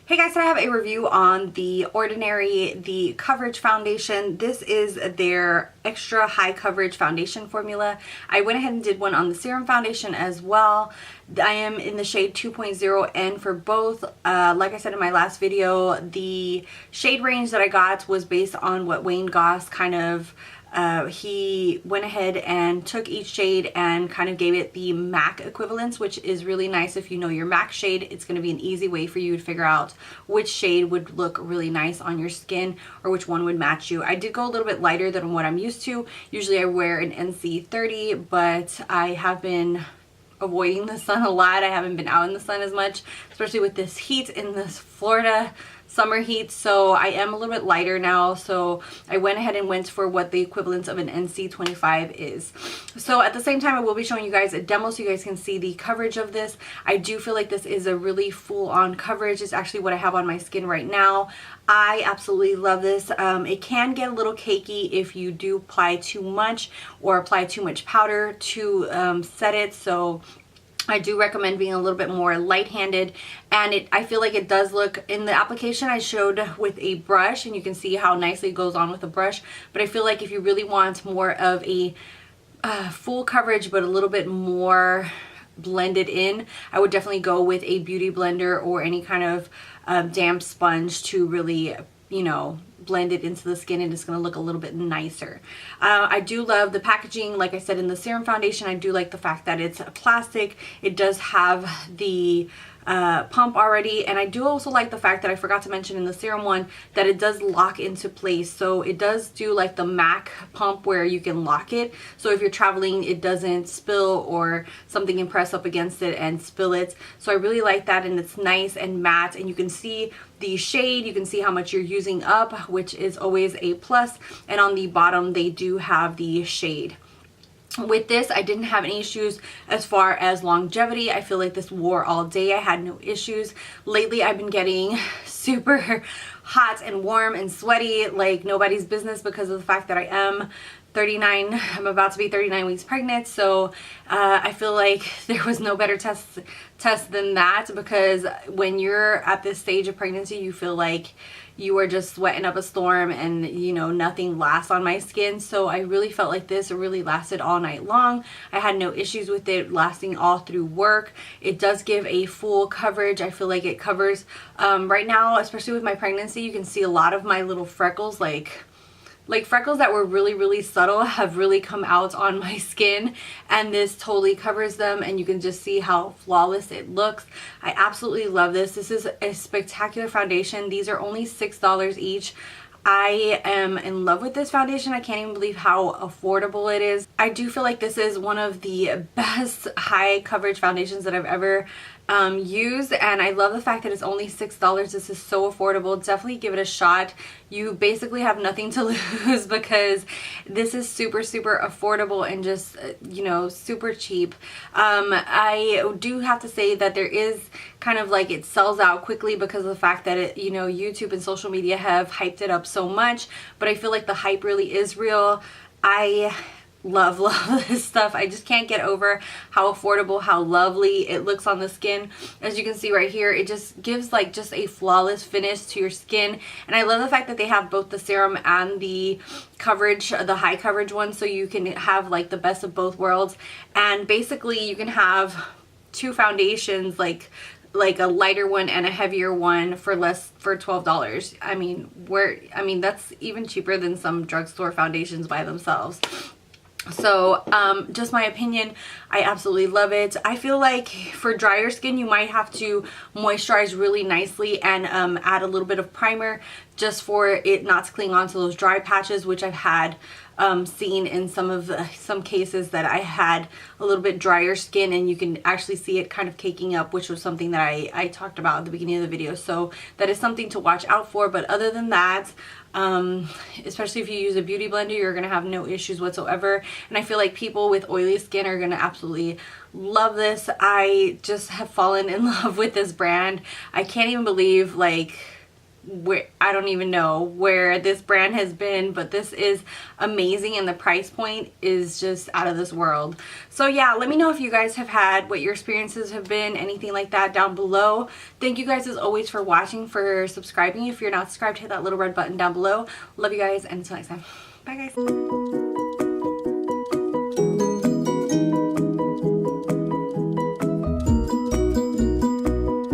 Hey guys, so I have a review on the Ordinary, the Coverage Foundation. This is their extra high coverage foundation formula. I went ahead and did one on the serum foundation as well. I am in the shade 2.0 and for both, like I said in my last video, the shade range that I got was based on what Wayne Goss kind of he went ahead and took each shade and kind of gave it the MAC equivalence, which is really nice. If you know your MAC shade, it's going to be an easy way for you to figure out which shade would look really nice on your skin or which one would match you. I did go a little bit lighter than what I'm used to. Usually I wear an NC 30, but I have been avoiding the sun a lot. I haven't been out in the sun as much, especially with this heat in this Florida summer heat, so I am a little bit lighter now. So I went ahead and went for what the equivalent of an NC 25 is. So at the same time, I will be showing you guys a demo so you guys can see the coverage of this. I do feel like this is a really full-on coverage. It's actually what I have on my skin right now. I absolutely love this. It can get a little cakey if you do apply too much or apply too much powder to set it. So I do recommend being a little bit more light-handed, and I feel like it does look, in the application I showed with a brush, and you can see how nicely it goes on with a brush, but I feel like if you really want more of a full coverage but a little bit more blended in, I would definitely go with a beauty blender or any kind of damp sponge to really, you know, blend it into the skin, and it's going to look a little bit nicer. I do love the packaging. Like I said, in the serum foundation, I do like the fact that it's plastic. It does have the pump already, and I do also like the fact that I forgot to mention in the serum one that it does lock into place. So it does do like the MAC pump where you can lock it, so if you're traveling it doesn't spill or something can press up against it and spill it. So I really like that, and it's nice and matte, and you can see the shade, you can see how much you're using up, which is always a plus. And on the bottom they do have the shade. With this, I didn't have any issues as far as longevity. I feel like this wore all day. I had no issues. Lately, I've been getting super hot and warm and sweaty like nobody's business because of the fact that I am 39. I'm about to be 39 weeks pregnant, so I feel like there was no better test than that, because when you're at this stage of pregnancy, you feel like you are just sweating up a storm, and you know, nothing lasts on my skin. So I really felt like this really lasted all night long. I had no issues with it lasting all through work. It does give a full coverage. I feel like it covers right now, especially with my pregnancy, you can see a lot of my little freckles, like freckles that were really subtle have really come out on my skin, and this totally covers them, and you can just see how flawless it looks. I absolutely love this. This is a spectacular foundation. These are only $6 each. I am in love with this foundation. I can't even believe how affordable it is. I do feel like this is one of the best high coverage foundations that I've ever used, and I love the fact that it's only $6. This is so affordable. Definitely give it a shot. You basically have nothing to lose because this is super affordable and just, you know, super cheap. I do have to say that there is kind of like, it sells out quickly because of the fact that it, you know, YouTube and social media have hyped it up so much, but I feel like the hype really is real. I love this stuff. I just can't get over how affordable, how lovely it looks on the skin. As you can see right here, it just gives like just a flawless finish to your skin, and I love the fact that they have both the serum and the coverage, the high coverage one, so you can have like the best of both worlds. And basically you can have two foundations, like a lighter one and a heavier one for $12. I mean, that's even cheaper than some drugstore foundations by themselves. So just my opinion, I absolutely love it. I feel like for drier skin you might have to moisturize really nicely and add a little bit of primer just for it not to cling on to those dry patches, which I've had seen in some cases that I had a little bit drier skin, and you can actually see it kind of caking up, which was something that I talked about at the beginning of the video. So that is something to watch out for. But other than that, especially if you use a beauty blender, you're gonna have no issues whatsoever. And I feel like people with oily skin are gonna absolutely love this. I just have fallen in love with this brand. I can't even believe, like, where I don't even know where this brand has been, but this is amazing and the price point is just out of this world. So yeah, let me know if you guys have had, what your experiences have been, anything like that down below. Thank you guys as always for watching, for subscribing. If you're not subscribed, hit that little red button down below. Love you guys, and until next time, bye guys.